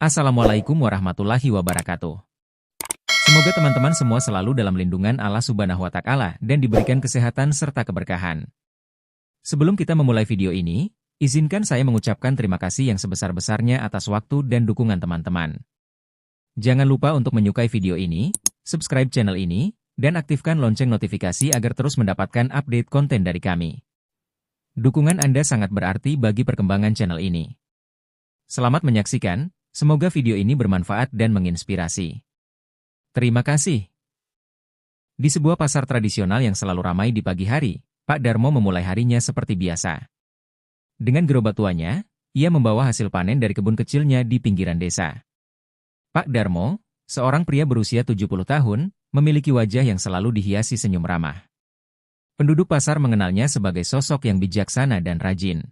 Assalamualaikum warahmatullahi wabarakatuh. Semoga teman-teman semua selalu dalam lindungan Allah Subhanahu wa Ta'ala dan diberikan kesehatan serta keberkahan. Sebelum kita memulai video ini, izinkan saya mengucapkan terima kasih yang sebesar-besarnya atas waktu dan dukungan teman-teman. Jangan lupa untuk menyukai video ini, subscribe channel ini, dan aktifkan lonceng notifikasi agar terus mendapatkan update konten dari kami. Dukungan Anda sangat berarti bagi perkembangan channel ini. Selamat menyaksikan. Semoga video ini bermanfaat dan menginspirasi. Terima kasih. Di sebuah pasar tradisional yang selalu ramai di pagi hari, Pak Darmo memulai harinya seperti biasa. Dengan gerobak tuanya, ia membawa hasil panen dari kebun kecilnya di pinggiran desa. Pak Darmo, seorang pria berusia 70 tahun, memiliki wajah yang selalu dihiasi senyum ramah. Penduduk pasar mengenalnya sebagai sosok yang bijaksana dan rajin.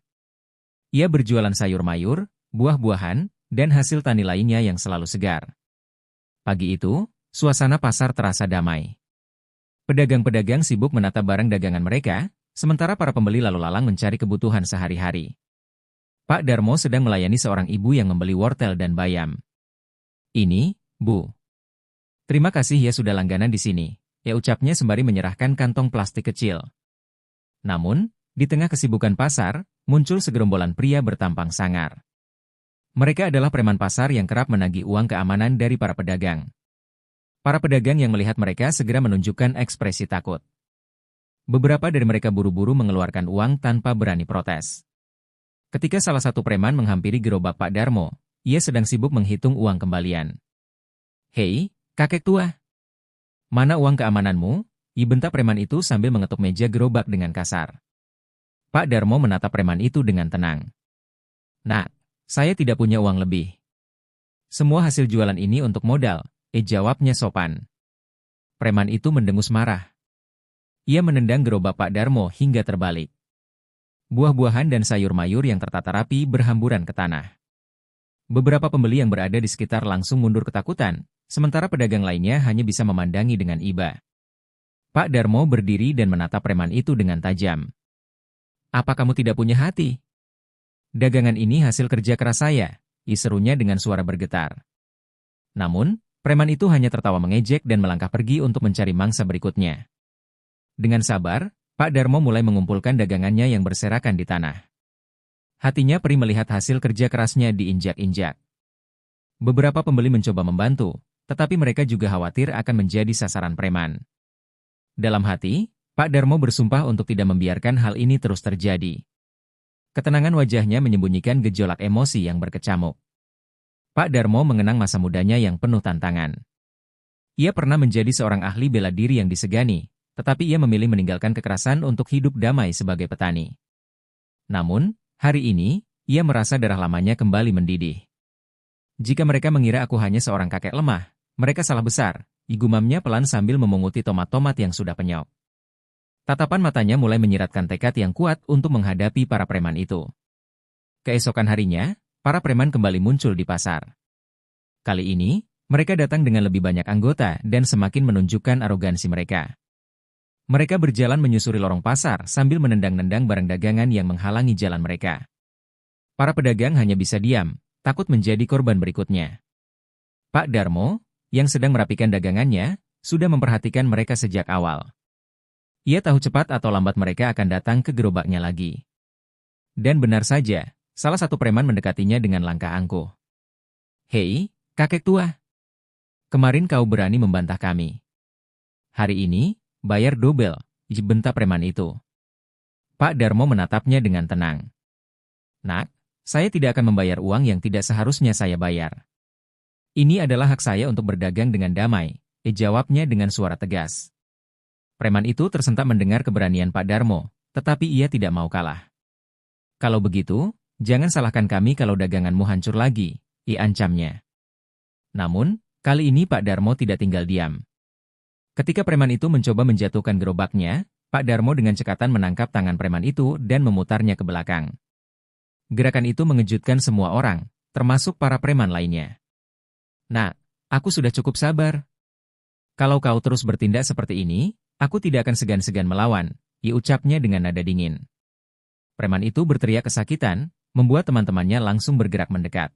Ia berjualan sayur mayur, buah-buahan, dan hasil tani lainnya yang selalu segar. Pagi itu, suasana pasar terasa damai. Pedagang-pedagang sibuk menata barang dagangan mereka, sementara para pembeli lalu lalang mencari kebutuhan sehari-hari. Pak Darmo sedang melayani seorang ibu yang membeli wortel dan bayam. "Ini, Bu. Terima kasih ya sudah langganan di sini," ya ucapnya sembari menyerahkan kantong plastik kecil. Namun, di tengah kesibukan pasar, muncul segerombolan pria bertampang sangar. Mereka adalah preman pasar yang kerap menagih uang keamanan dari para pedagang. Para pedagang yang melihat mereka segera menunjukkan ekspresi takut. Beberapa dari mereka buru-buru mengeluarkan uang tanpa berani protes. Ketika salah satu preman menghampiri gerobak Pak Darmo, ia sedang sibuk menghitung uang kembalian. "Hei, kakek tua. Mana uang keamananmu?" bentak preman itu sambil mengetuk meja gerobak dengan kasar. Pak Darmo menatap preman itu dengan tenang. "Nak, saya tidak punya uang lebih. Semua hasil jualan ini untuk modal," jawabnya sopan. Preman itu mendengus marah. Ia menendang gerobak Pak Darmo hingga terbalik. Buah-buahan dan sayur mayur yang tertata rapi berhamburan ke tanah. Beberapa pembeli yang berada di sekitar langsung mundur ketakutan, sementara pedagang lainnya hanya bisa memandangi dengan iba. Pak Darmo berdiri dan menatap preman itu dengan tajam. "Apa kamu tidak punya hati? Dagangan ini hasil kerja keras saya," serunya dengan suara bergetar. Namun, preman itu hanya tertawa mengejek dan melangkah pergi untuk mencari mangsa berikutnya. Dengan sabar, Pak Darmo mulai mengumpulkan dagangannya yang berserakan di tanah. Hatinya perih melihat hasil kerja kerasnya diinjak-injak. Beberapa pembeli mencoba membantu, tetapi mereka juga khawatir akan menjadi sasaran preman. Dalam hati, Pak Darmo bersumpah untuk tidak membiarkan hal ini terus terjadi. Ketenangan wajahnya menyembunyikan gejolak emosi yang berkecamuk. Pak Darmo mengenang masa mudanya yang penuh tantangan. Ia pernah menjadi seorang ahli bela diri yang disegani, tetapi ia memilih meninggalkan kekerasan untuk hidup damai sebagai petani. Namun, hari ini, ia merasa darah lamanya kembali mendidih. "Jika mereka mengira aku hanya seorang kakek lemah, mereka salah besar," gumamnya pelan sambil memunguti tomat-tomat yang sudah penyok. Tatapan matanya mulai menyiratkan tekad yang kuat untuk menghadapi para preman itu. Keesokan harinya, para preman kembali muncul di pasar. Kali ini, mereka datang dengan lebih banyak anggota dan semakin menunjukkan arogansi mereka. Mereka berjalan menyusuri lorong pasar sambil menendang-nendang barang dagangan yang menghalangi jalan mereka. Para pedagang hanya bisa diam, takut menjadi korban berikutnya. Pak Darmo, yang sedang merapikan dagangannya, sudah memperhatikan mereka sejak awal. Ia tahu cepat atau lambat mereka akan datang ke gerobaknya lagi. Dan benar saja, salah satu preman mendekatinya dengan langkah angkuh. "Hei, kakek tua. Kemarin kau berani membantah kami. Hari ini, bayar dobel," bentak preman itu. Pak Darmo menatapnya dengan tenang. "Nak, saya tidak akan membayar uang yang tidak seharusnya saya bayar. Ini adalah hak saya untuk berdagang dengan damai," jawabnya dengan suara tegas. Preman itu tersentak mendengar keberanian Pak Darmo, tetapi ia tidak mau kalah. "Kalau begitu, jangan salahkan kami kalau daganganmu hancur lagi," ancamnya. Namun, kali ini Pak Darmo tidak tinggal diam. Ketika preman itu mencoba menjatuhkan gerobaknya, Pak Darmo dengan cekatan menangkap tangan preman itu dan memutarnya ke belakang. Gerakan itu mengejutkan semua orang, termasuk para preman lainnya. "Nak, aku sudah cukup sabar. Kalau kau terus bertindak seperti ini, aku tidak akan segan-segan melawan," ucapnya dengan nada dingin. Preman itu berteriak kesakitan, membuat teman-temannya langsung bergerak mendekat.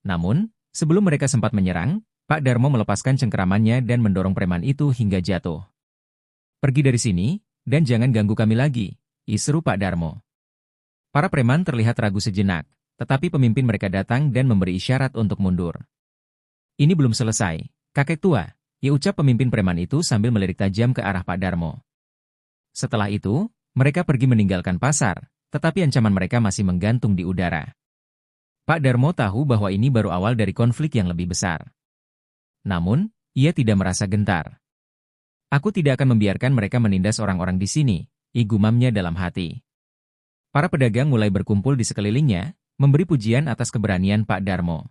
Namun, sebelum mereka sempat menyerang, Pak Darmo melepaskan cengkeramannya dan mendorong preman itu hingga jatuh. "Pergi dari sini, dan jangan ganggu kami lagi," seru Pak Darmo. Para preman terlihat ragu sejenak, tetapi pemimpin mereka datang dan memberi isyarat untuk mundur. "Ini belum selesai, kakek tua," ucap pemimpin preman itu sambil melirik tajam ke arah Pak Darmo. Setelah itu, mereka pergi meninggalkan pasar, tetapi ancaman mereka masih menggantung di udara. Pak Darmo tahu bahwa ini baru awal dari konflik yang lebih besar. Namun, ia tidak merasa gentar. "Aku tidak akan membiarkan mereka menindas orang-orang di sini," gumamnya dalam hati. Para pedagang mulai berkumpul di sekelilingnya, memberi pujian atas keberanian Pak Darmo.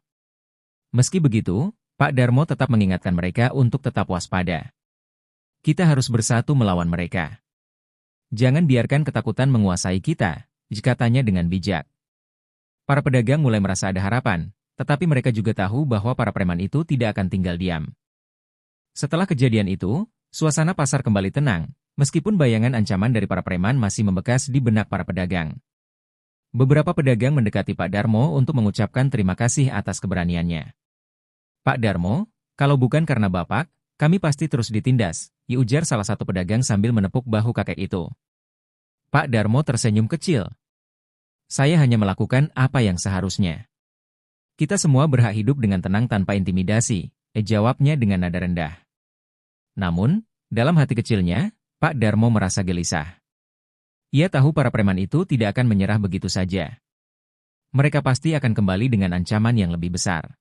Meski begitu, Pak Darmo tetap mengingatkan mereka untuk tetap waspada. "Kita harus bersatu melawan mereka. Jangan biarkan ketakutan menguasai kita," katanya dengan bijak. Para pedagang mulai merasa ada harapan, tetapi mereka juga tahu bahwa para preman itu tidak akan tinggal diam. Setelah kejadian itu, suasana pasar kembali tenang, meskipun bayangan ancaman dari para preman masih membekas di benak para pedagang. Beberapa pedagang mendekati Pak Darmo untuk mengucapkan terima kasih atas keberaniannya. "Pak Darmo, kalau bukan karena Bapak, kami pasti terus ditindas," ujar salah satu pedagang sambil menepuk bahu kakek itu. Pak Darmo tersenyum kecil. "Saya hanya melakukan apa yang seharusnya. Kita semua berhak hidup dengan tenang tanpa intimidasi," jawabnya dengan nada rendah. Namun, dalam hati kecilnya, Pak Darmo merasa gelisah. Ia tahu para preman itu tidak akan menyerah begitu saja. Mereka pasti akan kembali dengan ancaman yang lebih besar.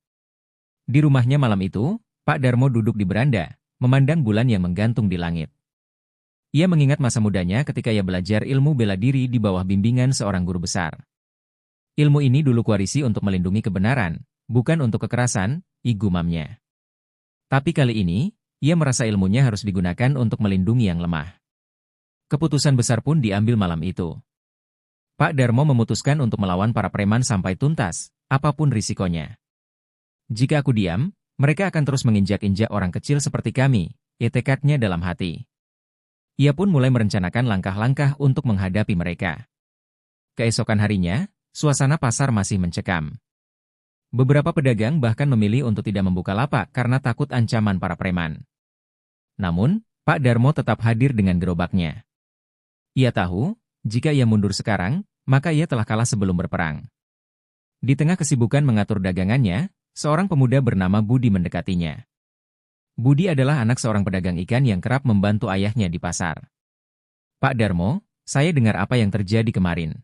Di rumahnya malam itu, Pak Darmo duduk di beranda, memandang bulan yang menggantung di langit. Ia mengingat masa mudanya ketika ia belajar ilmu bela diri di bawah bimbingan seorang guru besar. Ilmu ini dulu kuwarisi untuk melindungi kebenaran, bukan untuk kekerasan, gumamnya. Tapi kali ini, ia merasa ilmunya harus digunakan untuk melindungi yang lemah. Keputusan besar pun diambil malam itu. Pak Darmo memutuskan untuk melawan para preman sampai tuntas, apapun risikonya. "Jika aku diam, mereka akan terus menginjak-injak orang kecil seperti kami," tekadnya dalam hati. Ia pun mulai merencanakan langkah-langkah untuk menghadapi mereka. Keesokan harinya, suasana pasar masih mencekam. Beberapa pedagang bahkan memilih untuk tidak membuka lapak karena takut ancaman para preman. Namun, Pak Darmo tetap hadir dengan gerobaknya. Ia tahu, jika ia mundur sekarang, maka ia telah kalah sebelum berperang. Di tengah kesibukan mengatur dagangannya, seorang pemuda bernama Budi mendekatinya. Budi adalah anak seorang pedagang ikan yang kerap membantu ayahnya di pasar. "Pak Darmo, saya dengar apa yang terjadi kemarin.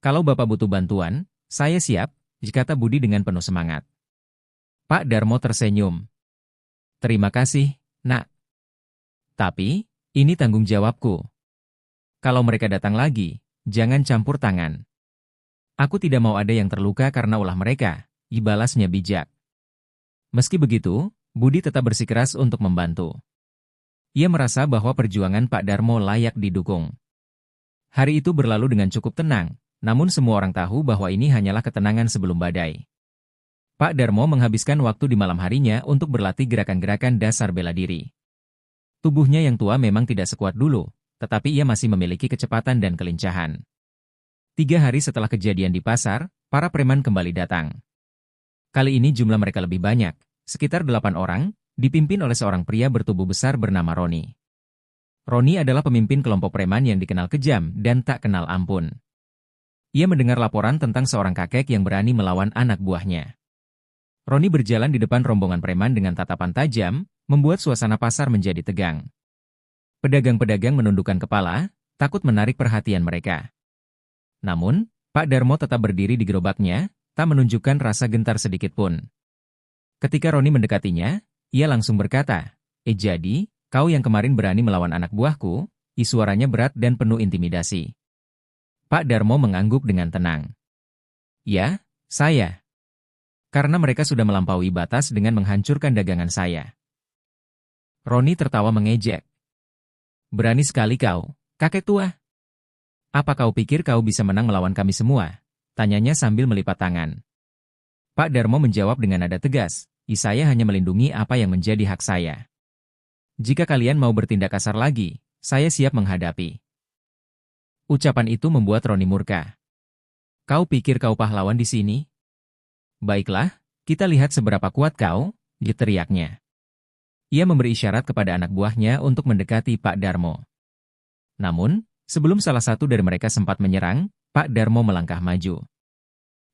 Kalau Bapak butuh bantuan, saya siap," kata Budi dengan penuh semangat. Pak Darmo tersenyum. "Terima kasih, Nak. Tapi, ini tanggung jawabku. Kalau mereka datang lagi, jangan campur tangan. Aku tidak mau ada yang terluka karena ulah mereka," balasnya bijak. Meski begitu, Budi tetap bersikeras untuk membantu. Ia merasa bahwa perjuangan Pak Darmo layak didukung. Hari itu berlalu dengan cukup tenang, namun semua orang tahu bahwa ini hanyalah ketenangan sebelum badai. Pak Darmo menghabiskan waktu di malam harinya untuk berlatih gerakan-gerakan dasar bela diri. Tubuhnya yang tua memang tidak sekuat dulu, tetapi ia masih memiliki kecepatan dan kelincahan. 3 hari setelah kejadian di pasar, para preman kembali datang. Kali ini jumlah mereka lebih banyak, sekitar 8 orang, dipimpin oleh seorang pria bertubuh besar bernama Roni. Roni adalah pemimpin kelompok preman yang dikenal kejam dan tak kenal ampun. Ia mendengar laporan tentang seorang kakek yang berani melawan anak buahnya. Roni berjalan di depan rombongan preman dengan tatapan tajam, membuat suasana pasar menjadi tegang. Pedagang-pedagang menundukkan kepala, takut menarik perhatian mereka. Namun, Pak Darmo tetap berdiri di gerobaknya, tak menunjukkan rasa gentar sedikit pun. Ketika Roni mendekatinya, ia langsung berkata, jadi, kau yang kemarin berani melawan anak buahku?" Suaranya berat dan penuh intimidasi. Pak Darmo mengangguk dengan tenang. "Ya, saya. Karena mereka sudah melampaui batas dengan menghancurkan dagangan saya." Roni tertawa mengejek. "Berani sekali kau, kakek tua. Apa kau pikir kau bisa menang melawan kami semua?" Tanyanya sambil melipat tangan. Pak Darmo menjawab dengan nada tegas, "Saya hanya melindungi apa yang menjadi hak saya. Jika kalian mau bertindak kasar lagi, saya siap menghadapi." Ucapan itu membuat Roni murka. "Kau pikir kau pahlawan di sini? Baiklah, Kita lihat seberapa kuat kau, teriaknya. Ia memberi isyarat kepada anak buahnya untuk mendekati Pak Darmo. Namun, sebelum salah satu dari mereka sempat menyerang, Pak Darmo melangkah maju.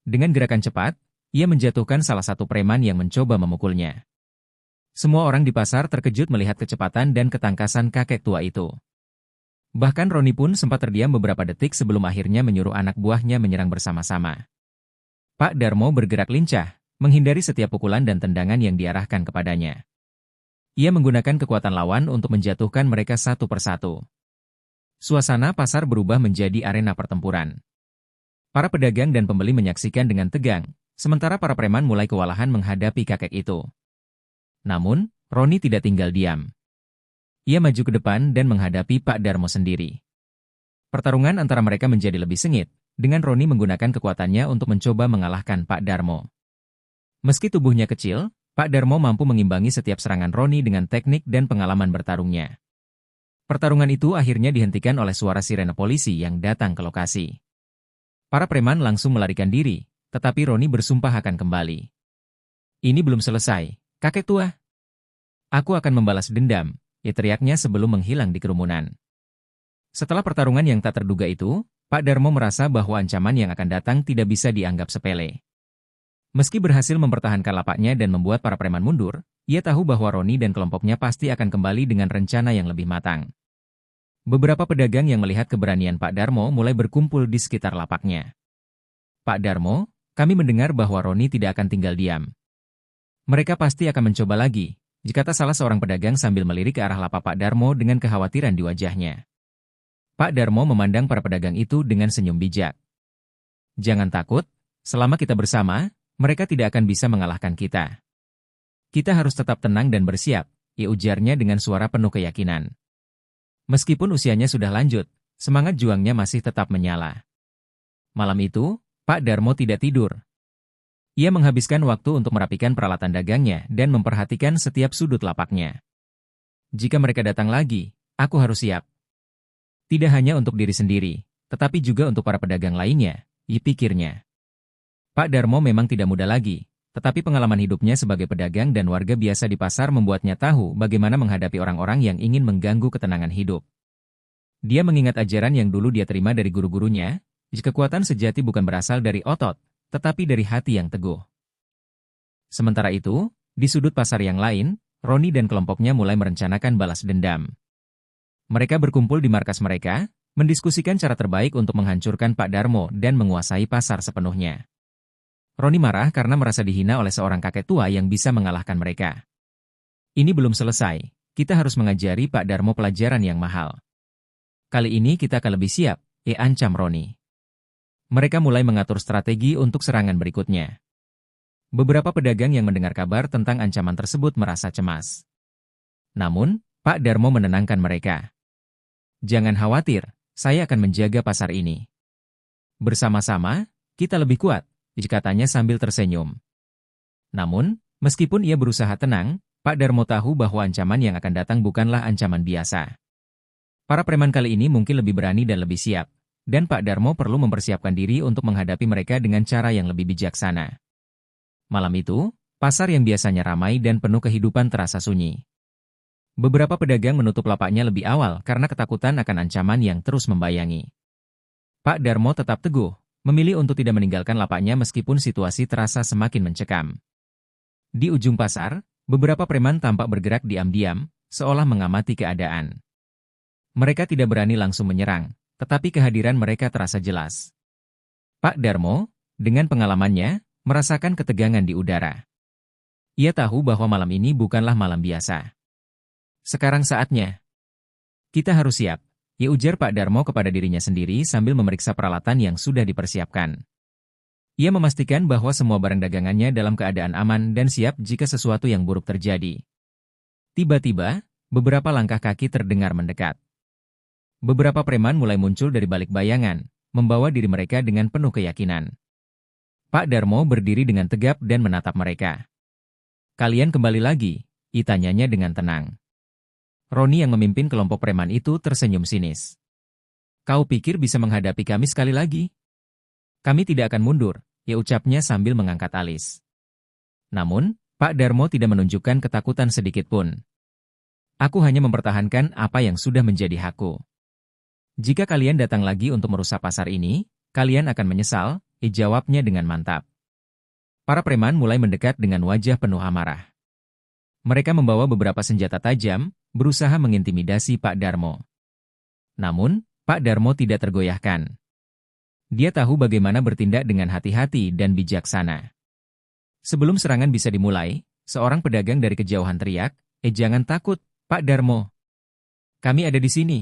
Dengan gerakan cepat, ia menjatuhkan salah satu preman yang mencoba memukulnya. Semua orang di pasar terkejut melihat kecepatan dan ketangkasan kakek tua itu. Bahkan Roni pun sempat terdiam beberapa detik sebelum akhirnya menyuruh anak buahnya menyerang bersama-sama. Pak Darmo bergerak lincah, menghindari setiap pukulan dan tendangan yang diarahkan kepadanya. Ia menggunakan kekuatan lawan untuk menjatuhkan mereka satu persatu. Suasana pasar berubah menjadi arena pertempuran. Para pedagang dan pembeli menyaksikan dengan tegang, sementara para preman mulai kewalahan menghadapi kakek itu. Namun, Roni tidak tinggal diam. Ia maju ke depan dan menghadapi Pak Darmo sendiri. Pertarungan antara mereka menjadi lebih sengit, dengan Roni menggunakan kekuatannya untuk mencoba mengalahkan Pak Darmo. Meski tubuhnya kecil, Pak Darmo mampu mengimbangi setiap serangan Roni dengan teknik dan pengalaman bertarungnya. Pertarungan itu akhirnya dihentikan oleh suara sirene polisi yang datang ke lokasi. Para preman langsung melarikan diri, tetapi Roni bersumpah akan kembali. Ini belum selesai, kakek tua. Aku akan membalas dendam, teriaknya sebelum menghilang di kerumunan. Setelah pertarungan yang tak terduga itu, Pak Darmo merasa bahwa ancaman yang akan datang tidak bisa dianggap sepele. Meski berhasil mempertahankan lapaknya dan membuat para preman mundur, ia tahu bahwa Roni dan kelompoknya pasti akan kembali dengan rencana yang lebih matang. Beberapa pedagang yang melihat keberanian Pak Darmo mulai berkumpul di sekitar lapaknya. Pak Darmo, kami mendengar bahwa Roni tidak akan tinggal diam. Mereka pasti akan mencoba lagi, kata salah seorang pedagang sambil melirik ke arah lapak Pak Darmo dengan kekhawatiran di wajahnya. Pak Darmo memandang para pedagang itu dengan senyum bijak. Jangan takut, selama kita bersama, mereka tidak akan bisa mengalahkan kita. Kita harus tetap tenang dan bersiap, ujarnya dengan suara penuh keyakinan. Meskipun usianya sudah lanjut, semangat juangnya masih tetap menyala. Malam itu, Pak Darmo tidak tidur. Ia menghabiskan waktu untuk merapikan peralatan dagangnya dan memperhatikan setiap sudut lapaknya. Jika mereka datang lagi, aku harus siap. Tidak hanya untuk diri sendiri, tetapi juga untuk para pedagang lainnya, pikirnya. Pak Darmo memang tidak muda lagi, tetapi pengalaman hidupnya sebagai pedagang dan warga biasa di pasar membuatnya tahu bagaimana menghadapi orang-orang yang ingin mengganggu ketenangan hidup. Dia mengingat ajaran yang dulu dia terima dari guru-gurunya, jika kekuatan sejati bukan berasal dari otot, tetapi dari hati yang teguh. Sementara itu, di sudut pasar yang lain, Roni dan kelompoknya mulai merencanakan balas dendam. Mereka berkumpul di markas mereka, mendiskusikan cara terbaik untuk menghancurkan Pak Darmo dan menguasai pasar sepenuhnya. Roni marah karena merasa dihina oleh seorang kakek tua yang bisa mengalahkan mereka. Ini belum selesai, kita harus mengajari Pak Darmo pelajaran yang mahal. Kali ini kita akan lebih siap, ancam Roni. Mereka mulai mengatur strategi untuk serangan berikutnya. Beberapa pedagang yang mendengar kabar tentang ancaman tersebut merasa cemas. Namun, Pak Darmo menenangkan mereka. Jangan khawatir, saya akan menjaga pasar ini. Bersama-sama, kita lebih kuat, katanya sambil tersenyum. Namun, meskipun ia berusaha tenang, Pak Darmo tahu bahwa ancaman yang akan datang bukanlah ancaman biasa. Para preman kali ini mungkin lebih berani dan lebih siap, dan Pak Darmo perlu mempersiapkan diri untuk menghadapi mereka dengan cara yang lebih bijaksana. Malam itu, pasar yang biasanya ramai dan penuh kehidupan terasa sunyi. Beberapa pedagang menutup lapaknya lebih awal karena ketakutan akan ancaman yang terus membayangi. Pak Darmo tetap teguh, memilih untuk tidak meninggalkan lapaknya meskipun situasi terasa semakin mencekam. Di ujung pasar, beberapa preman tampak bergerak diam-diam, seolah mengamati keadaan. Mereka tidak berani langsung menyerang, tetapi kehadiran mereka terasa jelas. Pak Darmo, dengan pengalamannya, merasakan ketegangan di udara. Ia tahu bahwa malam ini bukanlah malam biasa. Sekarang saatnya. Kita harus siap, ujar Pak Darmo kepada dirinya sendiri sambil memeriksa peralatan yang sudah dipersiapkan. Ia memastikan bahwa semua barang dagangannya dalam keadaan aman dan siap jika sesuatu yang buruk terjadi. Tiba-tiba, beberapa langkah kaki terdengar mendekat. Beberapa preman mulai muncul dari balik bayangan, membawa diri mereka dengan penuh keyakinan. Pak Darmo berdiri dengan tegap dan menatap mereka. Kalian kembali lagi, tanyanya dengan tenang. Roni yang memimpin kelompok preman itu tersenyum sinis. Kau pikir bisa menghadapi kami sekali lagi? Kami tidak akan mundur, ucapnya sambil mengangkat alis. Namun, Pak Darmo tidak menunjukkan ketakutan sedikit pun. Aku hanya mempertahankan apa yang sudah menjadi hakku. Jika kalian datang lagi untuk merusak pasar ini, kalian akan menyesal, jawabnya dengan mantap. Para preman mulai mendekat dengan wajah penuh amarah. Mereka membawa beberapa senjata tajam, berusaha mengintimidasi Pak Darmo. Namun, Pak Darmo tidak tergoyahkan. Dia tahu bagaimana bertindak dengan hati-hati dan bijaksana. Sebelum serangan bisa dimulai, seorang pedagang dari kejauhan teriak, jangan takut, Pak Darmo. Kami ada di sini.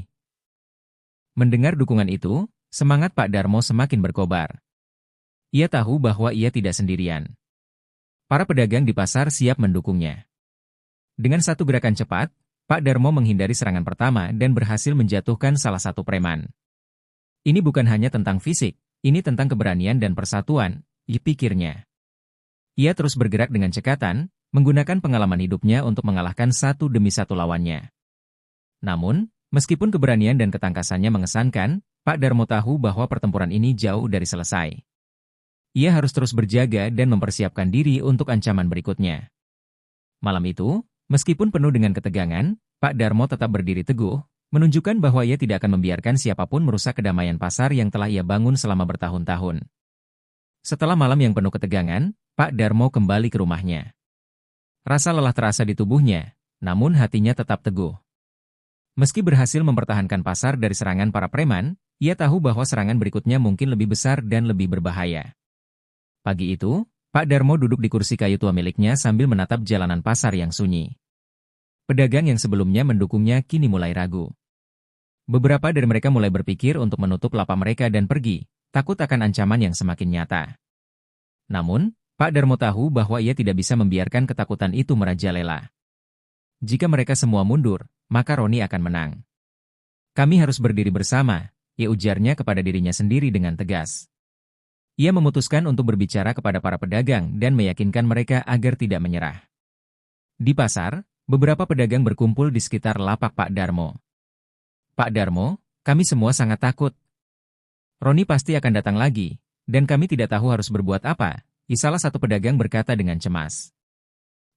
Mendengar dukungan itu, semangat Pak Darmo semakin berkobar. Ia tahu bahwa ia tidak sendirian. Para pedagang di pasar siap mendukungnya. Dengan satu gerakan cepat, Pak Darmo menghindari serangan pertama dan berhasil menjatuhkan salah satu preman. Ini bukan hanya tentang fisik, ini tentang keberanian dan persatuan, pikirnya. Ia terus bergerak dengan cekatan, menggunakan pengalaman hidupnya untuk mengalahkan satu demi satu lawannya. Namun, meskipun keberanian dan ketangkasannya mengesankan, Pak Darmo tahu bahwa pertempuran ini jauh dari selesai. Ia harus terus berjaga dan mempersiapkan diri untuk ancaman berikutnya. Malam itu, meskipun penuh dengan ketegangan, Pak Darmo tetap berdiri teguh, menunjukkan bahwa ia tidak akan membiarkan siapapun merusak kedamaian pasar yang telah ia bangun selama bertahun-tahun. Setelah malam yang penuh ketegangan, Pak Darmo kembali ke rumahnya. Rasa lelah terasa di tubuhnya, namun hatinya tetap teguh. Meski berhasil mempertahankan pasar dari serangan para preman, ia tahu bahwa serangan berikutnya mungkin lebih besar dan lebih berbahaya. Pagi itu, Pak Darmo duduk di kursi kayu tua miliknya sambil menatap jalanan pasar yang sunyi. Pedagang yang sebelumnya mendukungnya kini mulai ragu. Beberapa dari mereka mulai berpikir untuk menutup lapak mereka dan pergi, takut akan ancaman yang semakin nyata. Namun, Pak Darmo tahu bahwa ia tidak bisa membiarkan ketakutan itu merajalela. Jika mereka semua mundur, maka Roni akan menang. Kami harus berdiri bersama, ia ujarnya kepada dirinya sendiri dengan tegas. Ia memutuskan untuk berbicara kepada para pedagang dan meyakinkan mereka agar tidak menyerah. Di pasar, beberapa pedagang berkumpul di sekitar lapak Pak Darmo. Pak Darmo, kami semua sangat takut. Roni pasti akan datang lagi, dan kami tidak tahu harus berbuat apa, salah satu pedagang berkata dengan cemas.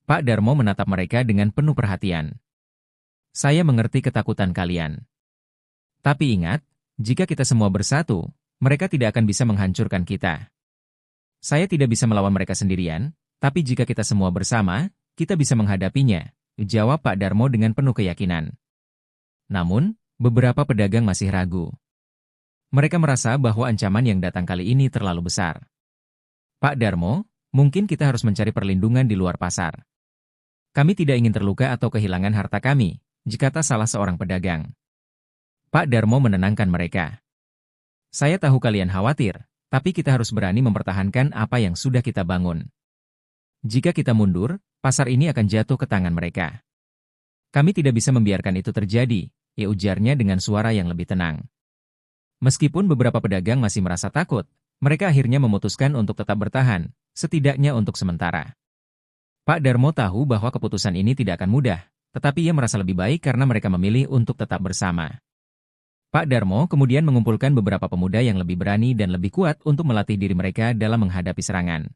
Pak Darmo menatap mereka dengan penuh perhatian. Saya mengerti ketakutan kalian. Tapi ingat, jika kita semua bersatu, mereka tidak akan bisa menghancurkan kita. Saya tidak bisa melawan mereka sendirian, tapi jika kita semua bersama, kita bisa menghadapinya, jawab Pak Darmo dengan penuh keyakinan. Namun, beberapa pedagang masih ragu. Mereka merasa bahwa ancaman yang datang kali ini terlalu besar. Pak Darmo, mungkin kita harus mencari perlindungan di luar pasar. Kami tidak ingin terluka atau kehilangan harta kami, jikata salah seorang pedagang. Pak Darmo menenangkan mereka. Saya tahu kalian khawatir, tapi kita harus berani mempertahankan apa yang sudah kita bangun. Jika kita mundur, pasar ini akan jatuh ke tangan mereka. Kami tidak bisa membiarkan itu terjadi, ujarnya dengan suara yang lebih tenang. Meskipun beberapa pedagang masih merasa takut, mereka akhirnya memutuskan untuk tetap bertahan, setidaknya untuk sementara. Pak Darmo tahu bahwa keputusan ini tidak akan mudah, tetapi ia merasa lebih baik karena mereka memilih untuk tetap bersama. Pak Darmo kemudian mengumpulkan beberapa pemuda yang lebih berani dan lebih kuat untuk melatih diri mereka dalam menghadapi serangan.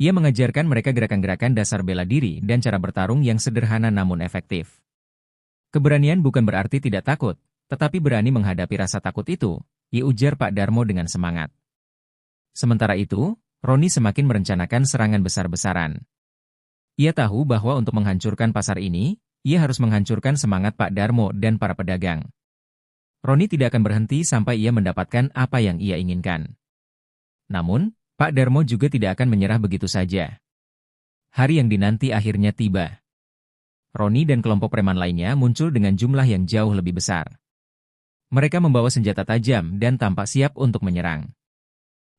Ia mengajarkan mereka gerakan-gerakan dasar bela diri dan cara bertarung yang sederhana namun efektif. Keberanian bukan berarti tidak takut, tetapi berani menghadapi rasa takut itu, ujar Pak Darmo dengan semangat. Sementara itu, Roni semakin merencanakan serangan besar-besaran. Ia tahu bahwa untuk menghancurkan pasar ini, ia harus menghancurkan semangat Pak Darmo dan para pedagang. Roni tidak akan berhenti sampai ia mendapatkan apa yang ia inginkan. Namun, Pak Darmo juga tidak akan menyerah begitu saja. Hari yang dinanti akhirnya tiba. Roni dan kelompok preman lainnya muncul dengan jumlah yang jauh lebih besar. Mereka membawa senjata tajam dan tampak siap untuk menyerang.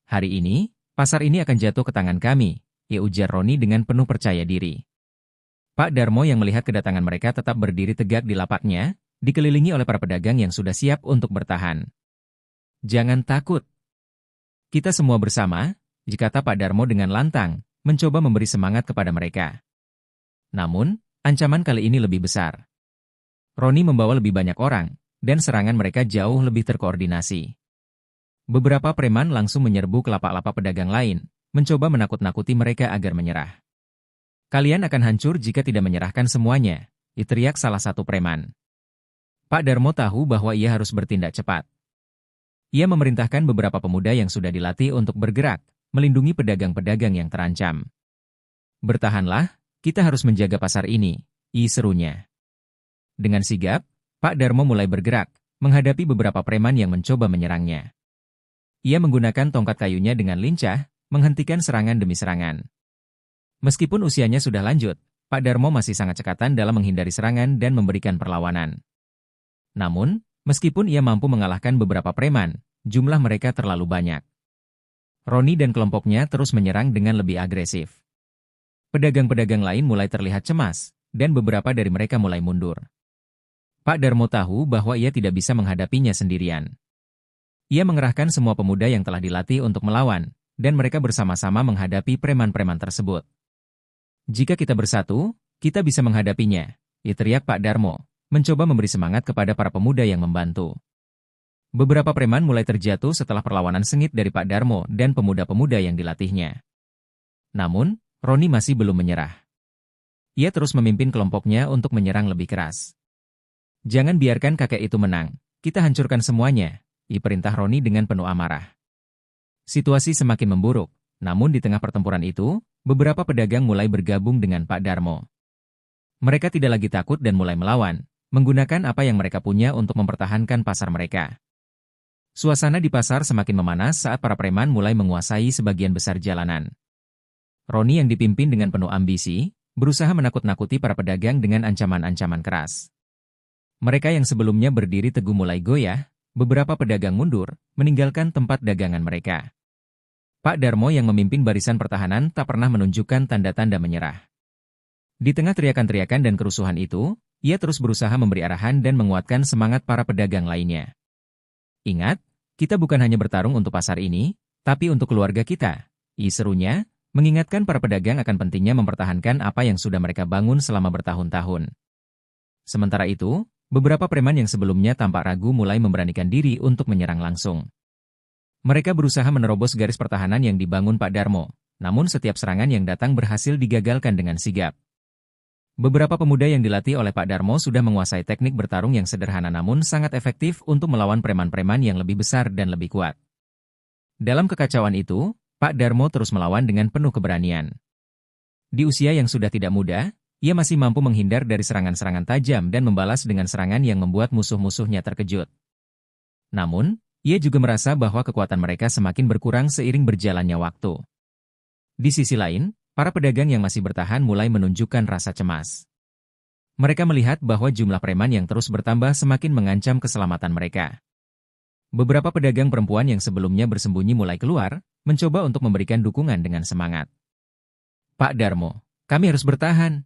Hari ini, pasar ini akan jatuh ke tangan kami, ujar Roni dengan penuh percaya diri. Pak Darmo yang melihat kedatangan mereka tetap berdiri tegak di lapaknya, dikelilingi oleh para pedagang yang sudah siap untuk bertahan. Jangan takut. Kita semua bersama, kata Pak Darmo dengan lantang, mencoba memberi semangat kepada mereka. Namun, ancaman kali ini lebih besar. Roni membawa lebih banyak orang, dan serangan mereka jauh lebih terkoordinasi. Beberapa preman langsung menyerbu ke lapak-lapak pedagang lain, mencoba menakut-nakuti mereka agar menyerah. Kalian akan hancur jika tidak menyerahkan semuanya, teriak salah satu preman. Pak Darmo tahu bahwa ia harus bertindak cepat. Ia memerintahkan beberapa pemuda yang sudah dilatih untuk bergerak, melindungi pedagang-pedagang yang terancam. Bertahanlah, kita harus menjaga pasar ini, serunya. Dengan sigap, Pak Darmo mulai bergerak, menghadapi beberapa preman yang mencoba menyerangnya. Ia menggunakan tongkat kayunya dengan lincah, menghentikan serangan demi serangan. Meskipun usianya sudah lanjut, Pak Darmo masih sangat cekatan dalam menghindari serangan dan memberikan perlawanan. Namun, meskipun ia mampu mengalahkan beberapa preman, jumlah mereka terlalu banyak. Roni dan kelompoknya terus menyerang dengan lebih agresif. Pedagang-pedagang lain mulai terlihat cemas, dan beberapa dari mereka mulai mundur. Pak Darmo tahu bahwa ia tidak bisa menghadapinya sendirian. Ia mengerahkan semua pemuda yang telah dilatih untuk melawan, dan mereka bersama-sama menghadapi preman-preman tersebut. Jika kita bersatu, kita bisa menghadapinya, teriak Pak Darmo, mencoba memberi semangat kepada para pemuda yang membantu. Beberapa preman mulai terjatuh setelah perlawanan sengit dari Pak Darmo dan pemuda-pemuda yang dilatihnya. Namun, Roni masih belum menyerah. Ia terus memimpin kelompoknya untuk menyerang lebih keras. Jangan biarkan kakek itu menang, kita hancurkan semuanya, perintah Roni dengan penuh amarah. Situasi semakin memburuk, namun di tengah pertempuran itu, beberapa pedagang mulai bergabung dengan Pak Darmo. Mereka tidak lagi takut dan mulai melawan, menggunakan apa yang mereka punya untuk mempertahankan pasar mereka. Suasana di pasar semakin memanas saat para preman mulai menguasai sebagian besar jalanan. Roni yang dipimpin dengan penuh ambisi, berusaha menakut-nakuti para pedagang dengan ancaman-ancaman keras. Mereka yang sebelumnya berdiri teguh mulai goyah, beberapa pedagang mundur, meninggalkan tempat dagangan mereka. Pak Darmo yang memimpin barisan pertahanan tak pernah menunjukkan tanda-tanda menyerah. Di tengah teriakan-teriakan dan kerusuhan itu, ia terus berusaha memberi arahan dan menguatkan semangat para pedagang lainnya. Ingat, kita bukan hanya bertarung untuk pasar ini, tapi untuk keluarga kita, serunya, mengingatkan para pedagang akan pentingnya mempertahankan apa yang sudah mereka bangun selama bertahun-tahun. Sementara itu, beberapa preman yang sebelumnya tampak ragu mulai memberanikan diri untuk menyerang langsung. Mereka berusaha menerobos garis pertahanan yang dibangun Pak Darmo, namun setiap serangan yang datang berhasil digagalkan dengan sigap. Beberapa pemuda yang dilatih oleh Pak Darmo sudah menguasai teknik bertarung yang sederhana namun sangat efektif untuk melawan preman-preman yang lebih besar dan lebih kuat. Dalam kekacauan itu, Pak Darmo terus melawan dengan penuh keberanian. Di usia yang sudah tidak muda, ia masih mampu menghindar dari serangan-serangan tajam dan membalas dengan serangan yang membuat musuh-musuhnya terkejut. Namun, ia juga merasa bahwa kekuatan mereka semakin berkurang seiring berjalannya waktu. Di sisi lain, para pedagang yang masih bertahan mulai menunjukkan rasa cemas. Mereka melihat bahwa jumlah preman yang terus bertambah semakin mengancam keselamatan mereka. Beberapa pedagang perempuan yang sebelumnya bersembunyi mulai keluar, mencoba untuk memberikan dukungan dengan semangat. Pak Darmo, kami harus bertahan.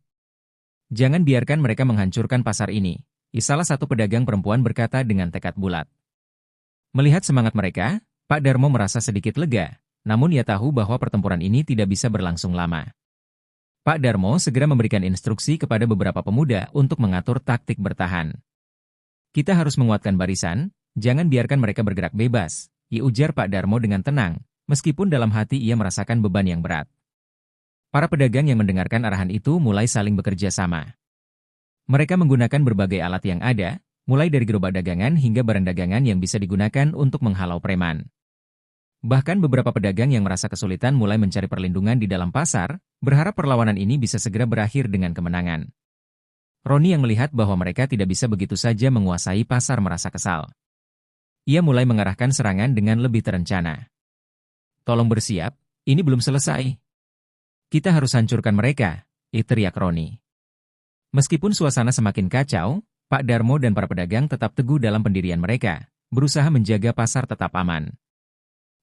Jangan biarkan mereka menghancurkan pasar ini, salah satu pedagang perempuan berkata dengan tekad bulat. Melihat semangat mereka, Pak Darmo merasa sedikit lega, namun ia tahu bahwa pertempuran ini tidak bisa berlangsung lama. Pak Darmo segera memberikan instruksi kepada beberapa pemuda untuk mengatur taktik bertahan. Kita harus menguatkan barisan, jangan biarkan mereka bergerak bebas, ujar Pak Darmo dengan tenang, meskipun dalam hati ia merasakan beban yang berat. Para pedagang yang mendengarkan arahan itu mulai saling bekerja sama. Mereka menggunakan berbagai alat yang ada, mulai dari gerobak dagangan hingga barang dagangan yang bisa digunakan untuk menghalau preman. Bahkan beberapa pedagang yang merasa kesulitan mulai mencari perlindungan di dalam pasar, berharap perlawanan ini bisa segera berakhir dengan kemenangan. Roni yang melihat bahwa mereka tidak bisa begitu saja menguasai pasar merasa kesal. Ia mulai mengarahkan serangan dengan lebih terencana. Tolong bersiap, ini belum selesai. Kita harus hancurkan mereka, teriak Roni. Meskipun suasana semakin kacau, Pak Darmo dan para pedagang tetap teguh dalam pendirian mereka, berusaha menjaga pasar tetap aman.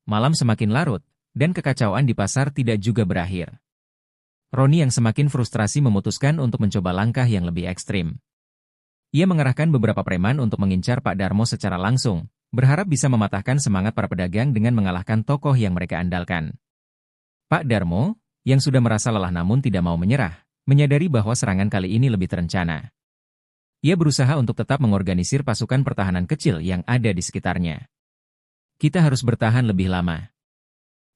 Malam semakin larut, dan kekacauan di pasar tidak juga berakhir. Roni yang semakin frustrasi memutuskan untuk mencoba langkah yang lebih ekstrim. Ia mengerahkan beberapa preman untuk mengincar Pak Darmo secara langsung, berharap bisa mematahkan semangat para pedagang dengan mengalahkan tokoh yang mereka andalkan. Pak Darmo, yang sudah merasa lelah namun tidak mau menyerah, menyadari bahwa serangan kali ini lebih terencana. Ia berusaha untuk tetap mengorganisir pasukan pertahanan kecil yang ada di sekitarnya. Kita harus bertahan lebih lama.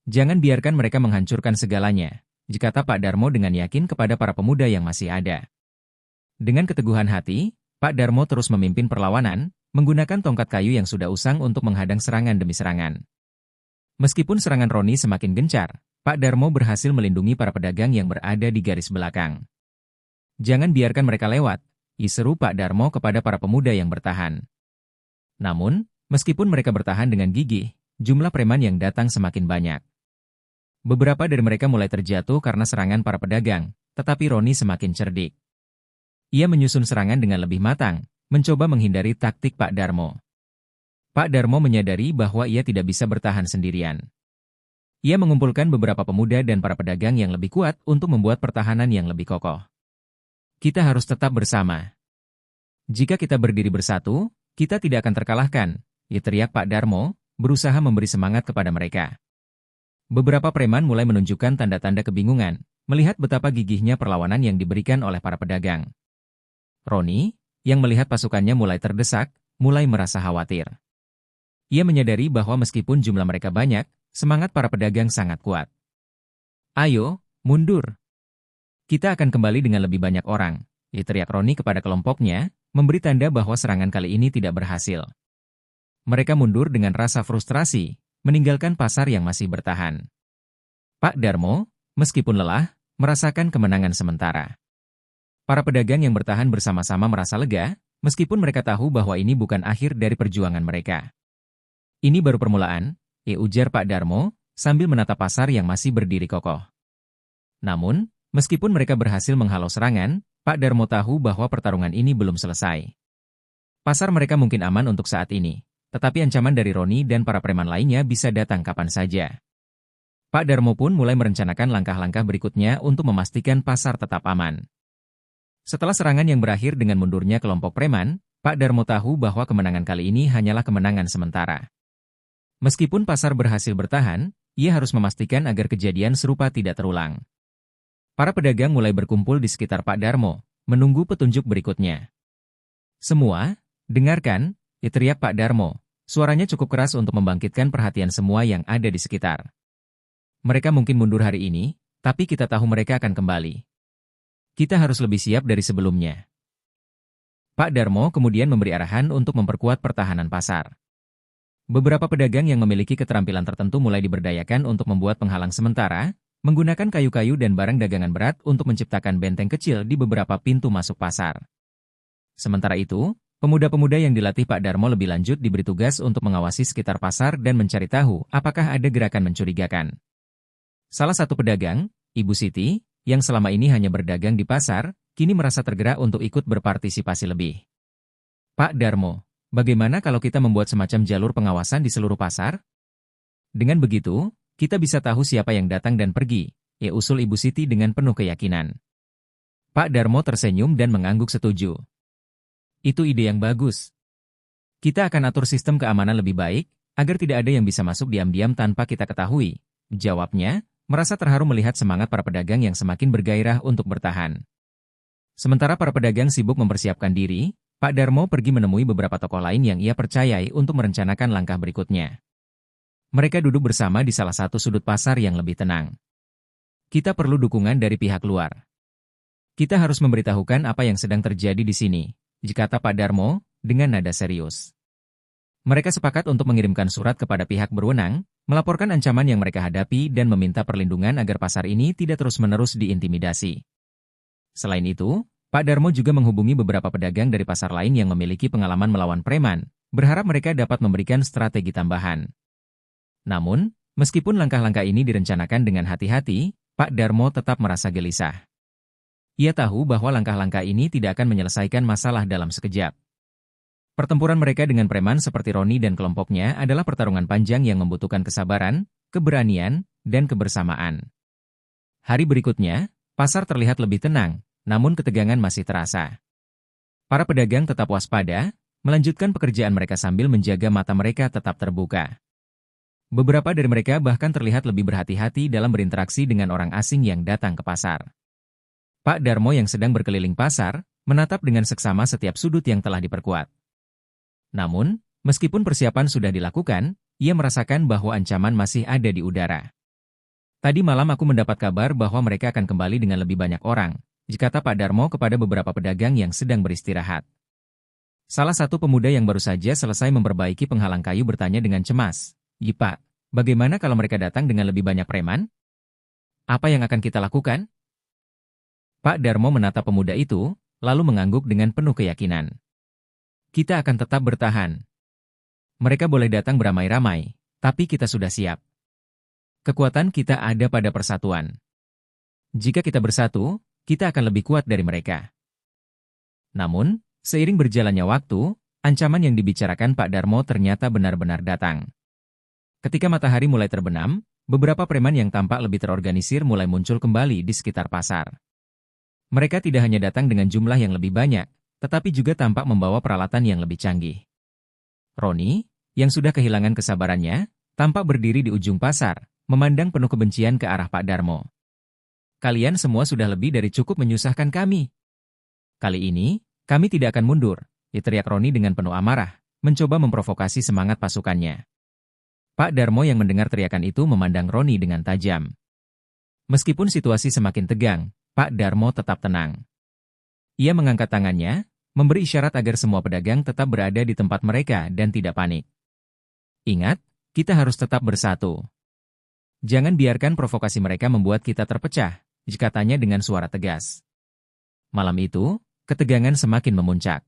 Jangan biarkan mereka menghancurkan segalanya, kata Pak Darmo dengan yakin kepada para pemuda yang masih ada. Dengan keteguhan hati, Pak Darmo terus memimpin perlawanan, menggunakan tongkat kayu yang sudah usang untuk menghadang serangan demi serangan. Meskipun serangan Roni semakin gencar, Pak Darmo berhasil melindungi para pedagang yang berada di garis belakang. "Jangan biarkan mereka lewat," seru Pak Darmo kepada para pemuda yang bertahan. Namun, meskipun mereka bertahan dengan gigih, jumlah preman yang datang semakin banyak. Beberapa dari mereka mulai terjatuh karena serangan para pedagang, tetapi Roni semakin cerdik. Ia menyusun serangan dengan lebih matang, mencoba menghindari taktik Pak Darmo. Pak Darmo menyadari bahwa ia tidak bisa bertahan sendirian. Ia mengumpulkan beberapa pemuda dan para pedagang yang lebih kuat untuk membuat pertahanan yang lebih kokoh. "Kita harus tetap bersama. Jika kita berdiri bersatu, kita tidak akan terkalahkan," teriak Pak Darmo, berusaha memberi semangat kepada mereka. Beberapa preman mulai menunjukkan tanda-tanda kebingungan, melihat betapa gigihnya perlawanan yang diberikan oleh para pedagang. Roni, yang melihat pasukannya mulai terdesak, mulai merasa khawatir. Ia menyadari bahwa meskipun jumlah mereka banyak, semangat para pedagang sangat kuat. "Ayo, mundur. Kita akan kembali dengan lebih banyak orang," teriak Roni kepada kelompoknya, memberi tanda bahwa serangan kali ini tidak berhasil. Mereka mundur dengan rasa frustrasi, meninggalkan pasar yang masih bertahan. Pak Darmo, meskipun lelah, merasakan kemenangan sementara. Para pedagang yang bertahan bersama-sama merasa lega, meskipun mereka tahu bahwa ini bukan akhir dari perjuangan mereka. "Ini baru permulaan," ujar Pak Darmo, sambil menatap pasar yang masih berdiri kokoh. Namun, meskipun mereka berhasil menghalau serangan, Pak Darmo tahu bahwa pertarungan ini belum selesai. Pasar mereka mungkin aman untuk saat ini, tetapi ancaman dari Roni dan para preman lainnya bisa datang kapan saja. Pak Darmo pun mulai merencanakan langkah-langkah berikutnya untuk memastikan pasar tetap aman. Setelah serangan yang berakhir dengan mundurnya kelompok preman, Pak Darmo tahu bahwa kemenangan kali ini hanyalah kemenangan sementara. Meskipun pasar berhasil bertahan, ia harus memastikan agar kejadian serupa tidak terulang. Para pedagang mulai berkumpul di sekitar Pak Darmo, menunggu petunjuk berikutnya. "Semua, dengarkan," teriak Pak Darmo. Suaranya cukup keras untuk membangkitkan perhatian semua yang ada di sekitar. "Mereka mungkin mundur hari ini, tapi kita tahu mereka akan kembali. Kita harus lebih siap dari sebelumnya." Pak Darmo kemudian memberi arahan untuk memperkuat pertahanan pasar. Beberapa pedagang yang memiliki keterampilan tertentu mulai diberdayakan untuk membuat penghalang sementara, menggunakan kayu-kayu dan barang dagangan berat untuk menciptakan benteng kecil di beberapa pintu masuk pasar. Sementara itu, pemuda-pemuda yang dilatih Pak Darmo lebih lanjut diberi tugas untuk mengawasi sekitar pasar dan mencari tahu apakah ada gerakan mencurigakan. Salah satu pedagang, Ibu Siti, yang selama ini hanya berdagang di pasar, kini merasa tergerak untuk ikut berpartisipasi lebih. "Pak Darmo, bagaimana kalau kita membuat semacam jalur pengawasan di seluruh pasar? Dengan begitu, kita bisa tahu siapa yang datang dan pergi," usul Ibu Siti dengan penuh keyakinan. Pak Darmo tersenyum dan mengangguk setuju. "Itu ide yang bagus. Kita akan atur sistem keamanan lebih baik, agar tidak ada yang bisa masuk diam-diam tanpa kita ketahui," jawabnya, merasa terharu melihat semangat para pedagang yang semakin bergairah untuk bertahan. Sementara para pedagang sibuk mempersiapkan diri, Pak Darmo pergi menemui beberapa tokoh lain yang ia percayai untuk merencanakan langkah berikutnya. Mereka duduk bersama di salah satu sudut pasar yang lebih tenang. "Kita perlu dukungan dari pihak luar. Kita harus memberitahukan apa yang sedang terjadi di sini," kata Pak Darmo, dengan nada serius. Mereka sepakat untuk mengirimkan surat kepada pihak berwenang, melaporkan ancaman yang mereka hadapi dan meminta perlindungan agar pasar ini tidak terus-menerus diintimidasi. Selain itu, Pak Darmo juga menghubungi beberapa pedagang dari pasar lain yang memiliki pengalaman melawan preman, berharap mereka dapat memberikan strategi tambahan. Namun, meskipun langkah-langkah ini direncanakan dengan hati-hati, Pak Darmo tetap merasa gelisah. Ia tahu bahwa langkah-langkah ini tidak akan menyelesaikan masalah dalam sekejap. Pertempuran mereka dengan preman seperti Roni dan kelompoknya adalah pertarungan panjang yang membutuhkan kesabaran, keberanian, dan kebersamaan. Hari berikutnya, pasar terlihat lebih tenang, namun ketegangan masih terasa. Para pedagang tetap waspada, melanjutkan pekerjaan mereka sambil menjaga mata mereka tetap terbuka. Beberapa dari mereka bahkan terlihat lebih berhati-hati dalam berinteraksi dengan orang asing yang datang ke pasar. Pak Darmo yang sedang berkeliling pasar, menatap dengan seksama setiap sudut yang telah diperkuat. Namun, meskipun persiapan sudah dilakukan, ia merasakan bahwa ancaman masih ada di udara. Tadi malam aku mendapat kabar bahwa mereka akan kembali dengan lebih banyak orang, kata Pak Darmo kepada beberapa pedagang yang sedang beristirahat. Salah satu pemuda yang baru saja selesai memperbaiki penghalang kayu bertanya dengan cemas, "Yi Pak, bagaimana kalau mereka datang dengan lebih banyak preman? Apa yang akan kita lakukan?" Pak Darmo menatap pemuda itu, lalu mengangguk dengan penuh keyakinan. "Kita akan tetap bertahan. Mereka boleh datang beramai-ramai, tapi kita sudah siap. Kekuatan kita ada pada persatuan. Jika kita bersatu, kita akan lebih kuat dari mereka." Namun, seiring berjalannya waktu, ancaman yang dibicarakan Pak Darmo ternyata benar-benar datang. Ketika matahari mulai terbenam, beberapa preman yang tampak lebih terorganisir mulai muncul kembali di sekitar pasar. Mereka tidak hanya datang dengan jumlah yang lebih banyak, tetapi juga tampak membawa peralatan yang lebih canggih. Roni, yang sudah kehilangan kesabarannya, tampak berdiri di ujung pasar, memandang penuh kebencian ke arah Pak Darmo. "Kalian semua sudah lebih dari cukup menyusahkan kami. Kali ini, kami tidak akan mundur," teriak Roni dengan penuh amarah, mencoba memprovokasi semangat pasukannya. Pak Darmo yang mendengar teriakan itu memandang Roni dengan tajam. Meskipun situasi semakin tegang, Pak Darmo tetap tenang. Ia mengangkat tangannya, memberi isyarat agar semua pedagang tetap berada di tempat mereka dan tidak panik. "Ingat, kita harus tetap bersatu. Jangan biarkan provokasi mereka membuat kita terpecah," katanya dengan suara tegas. Malam itu, ketegangan semakin memuncak.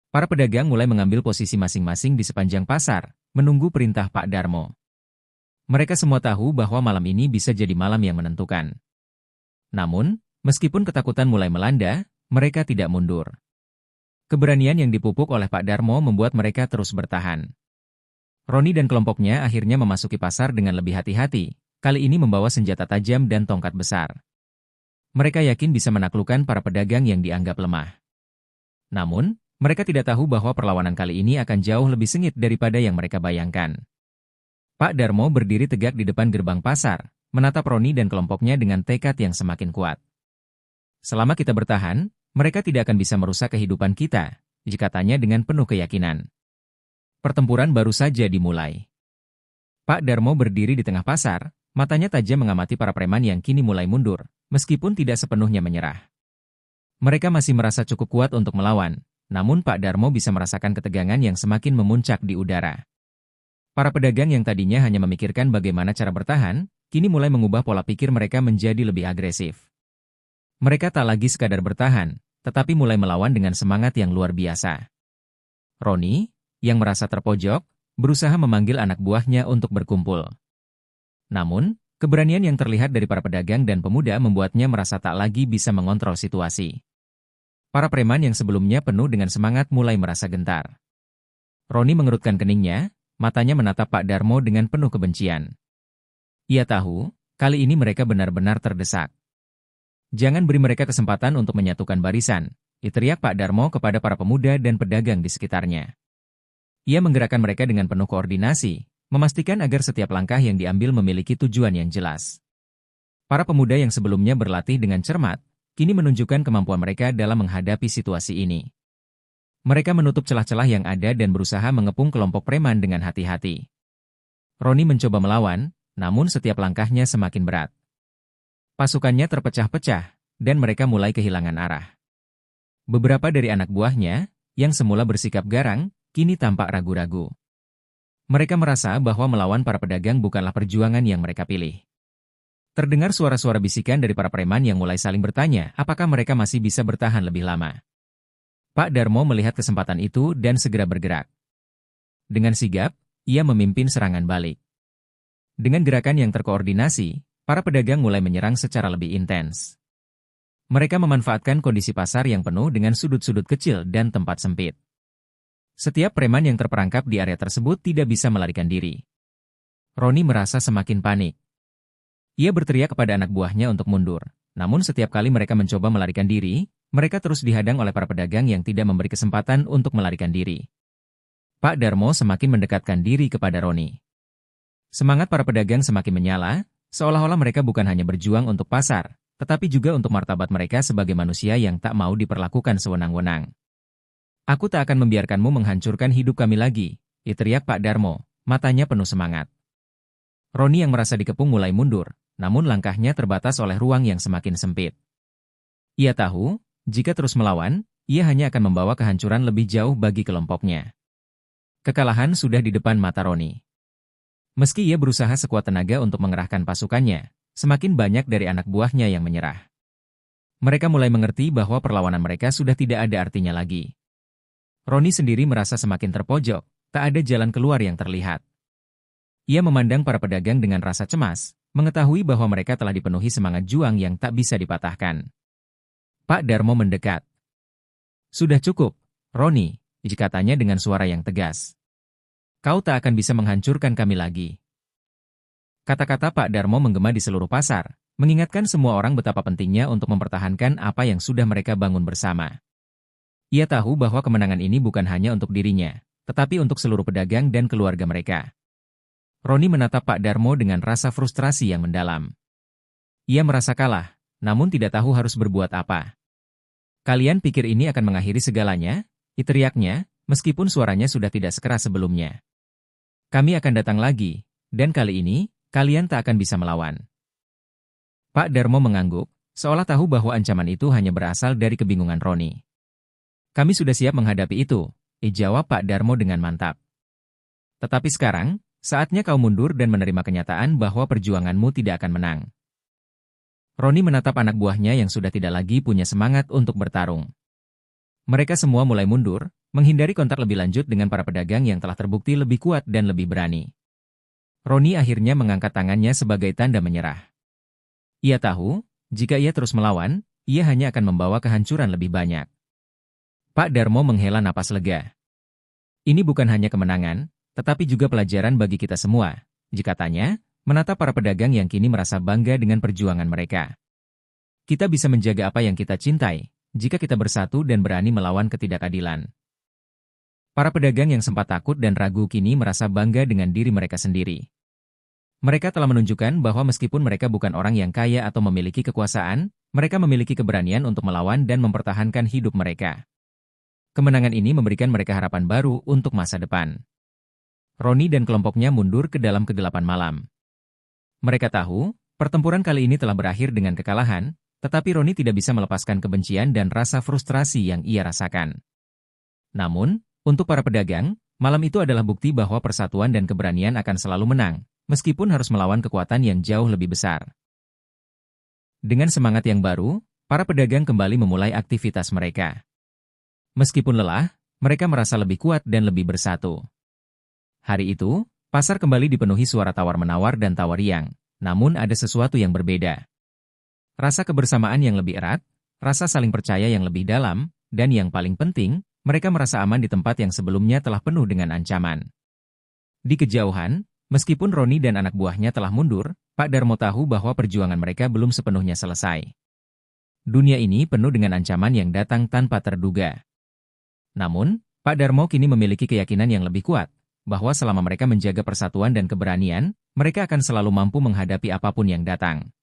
Para pedagang mulai mengambil posisi masing-masing di sepanjang pasar, menunggu perintah Pak Darmo. Mereka semua tahu bahwa malam ini bisa jadi malam yang menentukan. Namun, meskipun ketakutan mulai melanda, mereka tidak mundur. Keberanian yang dipupuk oleh Pak Darmo membuat mereka terus bertahan. Roni dan kelompoknya akhirnya memasuki pasar dengan lebih hati-hati, kali ini membawa senjata tajam dan tongkat besar. Mereka yakin bisa menaklukkan para pedagang yang dianggap lemah. Namun, mereka tidak tahu bahwa perlawanan kali ini akan jauh lebih sengit daripada yang mereka bayangkan. Pak Darmo berdiri tegak di depan gerbang pasar, menatap Roni dan kelompoknya dengan tekad yang semakin kuat. "Selama kita bertahan, mereka tidak akan bisa merusak kehidupan kita," katanya dengan penuh keyakinan. Pertempuran baru saja dimulai. Pak Darmo berdiri di tengah pasar, matanya tajam mengamati para preman yang kini mulai mundur, meskipun tidak sepenuhnya menyerah. Mereka masih merasa cukup kuat untuk melawan, namun Pak Darmo bisa merasakan ketegangan yang semakin memuncak di udara. Para pedagang yang tadinya hanya memikirkan bagaimana cara bertahan, kini mulai mengubah pola pikir mereka menjadi lebih agresif. Mereka tak lagi sekadar bertahan, tetapi mulai melawan dengan semangat yang luar biasa. Roni, yang merasa terpojok, berusaha memanggil anak buahnya untuk berkumpul. Namun, keberanian yang terlihat dari para pedagang dan pemuda membuatnya merasa tak lagi bisa mengontrol situasi. Para preman yang sebelumnya penuh dengan semangat mulai merasa gentar. Roni mengerutkan keningnya, matanya menatap Pak Darmo dengan penuh kebencian. Ia tahu, kali ini mereka benar-benar terdesak. "Jangan beri mereka kesempatan untuk menyatukan barisan," teriak Pak Darmo kepada para pemuda dan pedagang di sekitarnya. Ia menggerakkan mereka dengan penuh koordinasi, memastikan agar setiap langkah yang diambil memiliki tujuan yang jelas. Para pemuda yang sebelumnya berlatih dengan cermat, kini menunjukkan kemampuan mereka dalam menghadapi situasi ini. Mereka menutup celah-celah yang ada dan berusaha mengepung kelompok preman dengan hati-hati. Roni mencoba melawan, namun setiap langkahnya semakin berat. Pasukannya terpecah-pecah, dan mereka mulai kehilangan arah. Beberapa dari anak buahnya, yang semula bersikap garang, kini tampak ragu-ragu. Mereka merasa bahwa melawan para pedagang bukanlah perjuangan yang mereka pilih. Terdengar suara-suara bisikan dari para preman yang mulai saling bertanya apakah mereka masih bisa bertahan lebih lama. Pak Darmo melihat kesempatan itu dan segera bergerak. Dengan sigap, ia memimpin serangan balik. Dengan gerakan yang terkoordinasi, para pedagang mulai menyerang secara lebih intens. Mereka memanfaatkan kondisi pasar yang penuh dengan sudut-sudut kecil dan tempat sempit. Setiap preman yang terperangkap di area tersebut tidak bisa melarikan diri. Roni merasa semakin panik. Ia berteriak kepada anak buahnya untuk mundur, namun setiap kali mereka mencoba melarikan diri, mereka terus dihadang oleh para pedagang yang tidak memberi kesempatan untuk melarikan diri. Pak Darmo semakin mendekatkan diri kepada Roni. Semangat para pedagang semakin menyala, seolah-olah mereka bukan hanya berjuang untuk pasar, tetapi juga untuk martabat mereka sebagai manusia yang tak mau diperlakukan sewenang-wenang. "Aku tak akan membiarkanmu menghancurkan hidup kami lagi," teriak Pak Darmo, matanya penuh semangat. Roni yang merasa dikepung mulai mundur, namun langkahnya terbatas oleh ruang yang semakin sempit. Ia tahu, jika terus melawan, ia hanya akan membawa kehancuran lebih jauh bagi kelompoknya. Kekalahan sudah di depan mata Roni. Meski ia berusaha sekuat tenaga untuk mengerahkan pasukannya, semakin banyak dari anak buahnya yang menyerah. Mereka mulai mengerti bahwa perlawanan mereka sudah tidak ada artinya lagi. Roni sendiri merasa semakin terpojok, tak ada jalan keluar yang terlihat. Ia memandang para pedagang dengan rasa cemas, mengetahui bahwa mereka telah dipenuhi semangat juang yang tak bisa dipatahkan. Pak Darmo mendekat. "Sudah cukup, Roni," katanya dengan suara yang tegas. "Kau tak akan bisa menghancurkan kami lagi." Kata-kata Pak Darmo menggema di seluruh pasar, mengingatkan semua orang betapa pentingnya untuk mempertahankan apa yang sudah mereka bangun bersama. Ia tahu bahwa kemenangan ini bukan hanya untuk dirinya, tetapi untuk seluruh pedagang dan keluarga mereka. Roni menatap Pak Darmo dengan rasa frustrasi yang mendalam. Ia merasa kalah, namun tidak tahu harus berbuat apa. "Kalian pikir ini akan mengakhiri segalanya?" teriaknya, meskipun suaranya sudah tidak sekeras sebelumnya. "Kami akan datang lagi, dan kali ini, kalian tak akan bisa melawan." Pak Darmo mengangguk, seolah tahu bahwa ancaman itu hanya berasal dari kebingungan Roni. "Kami sudah siap menghadapi itu," jawab Pak Darmo dengan mantap. "Tetapi sekarang, saatnya kau mundur dan menerima kenyataan bahwa perjuanganmu tidak akan menang." Roni menatap anak buahnya yang sudah tidak lagi punya semangat untuk bertarung. Mereka semua mulai mundur, menghindari kontak lebih lanjut dengan para pedagang yang telah terbukti lebih kuat dan lebih berani. Roni akhirnya mengangkat tangannya sebagai tanda menyerah. Ia tahu, jika ia terus melawan, ia hanya akan membawa kehancuran lebih banyak. Pak Darmo menghela napas lega. "Ini bukan hanya kemenangan, tetapi juga pelajaran bagi kita semua," katanya, menatap para pedagang yang kini merasa bangga dengan perjuangan mereka. "Kita bisa menjaga apa yang kita cintai, jika kita bersatu dan berani melawan ketidakadilan." Para pedagang yang sempat takut dan ragu kini merasa bangga dengan diri mereka sendiri. Mereka telah menunjukkan bahwa meskipun mereka bukan orang yang kaya atau memiliki kekuasaan, mereka memiliki keberanian untuk melawan dan mempertahankan hidup mereka. Kemenangan ini memberikan mereka harapan baru untuk masa depan. Roni dan kelompoknya mundur ke dalam kegelapan malam. Mereka tahu, pertempuran kali ini telah berakhir dengan kekalahan, tetapi Roni tidak bisa melepaskan kebencian dan rasa frustrasi yang ia rasakan. Namun, untuk para pedagang, malam itu adalah bukti bahwa persatuan dan keberanian akan selalu menang, meskipun harus melawan kekuatan yang jauh lebih besar. Dengan semangat yang baru, para pedagang kembali memulai aktivitas mereka. Meskipun lelah, mereka merasa lebih kuat dan lebih bersatu. Hari itu, pasar kembali dipenuhi suara tawar-menawar dan tawariang, namun ada sesuatu yang berbeda. Rasa kebersamaan yang lebih erat, rasa saling percaya yang lebih dalam, dan yang paling penting, mereka merasa aman di tempat yang sebelumnya telah penuh dengan ancaman. Di kejauhan, meskipun Roni dan anak buahnya telah mundur, Pak Darmo tahu bahwa perjuangan mereka belum sepenuhnya selesai. Dunia ini penuh dengan ancaman yang datang tanpa terduga. Namun, Pak Darmo kini memiliki keyakinan yang lebih kuat, bahwa selama mereka menjaga persatuan dan keberanian, mereka akan selalu mampu menghadapi apapun yang datang.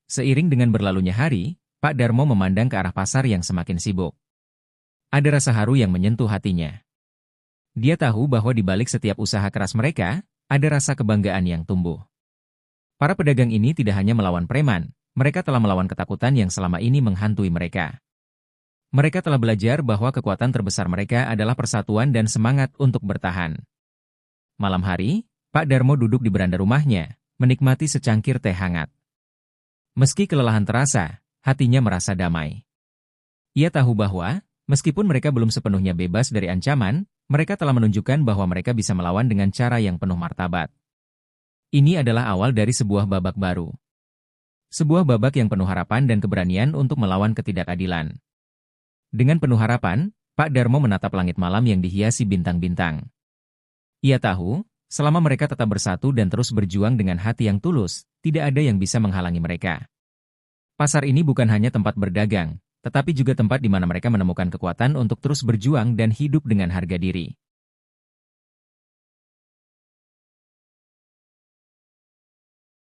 Seiring dengan berlalunya hari, Pak Darmo memandang ke arah pasar yang semakin sibuk. Ada rasa haru yang menyentuh hatinya. Dia tahu bahwa di balik setiap usaha keras mereka, ada rasa kebanggaan yang tumbuh. Para pedagang ini tidak hanya melawan preman, mereka telah melawan ketakutan yang selama ini menghantui mereka. Mereka telah belajar bahwa kekuatan terbesar mereka adalah persatuan dan semangat untuk bertahan. Malam hari, Pak Darmo duduk di beranda rumahnya, menikmati secangkir teh hangat. Meski kelelahan terasa, hatinya merasa damai. Ia tahu bahwa, meskipun mereka belum sepenuhnya bebas dari ancaman, mereka telah menunjukkan bahwa mereka bisa melawan dengan cara yang penuh martabat. Ini adalah awal dari sebuah babak baru. Sebuah babak yang penuh harapan dan keberanian untuk melawan ketidakadilan. Dengan penuh harapan, Pak Darmo menatap langit malam yang dihiasi bintang-bintang. Ia tahu, selama mereka tetap bersatu dan terus berjuang dengan hati yang tulus, tidak ada yang bisa menghalangi mereka. Pasar ini bukan hanya tempat berdagang, tetapi juga tempat di mana mereka menemukan kekuatan untuk terus berjuang dan hidup dengan harga diri.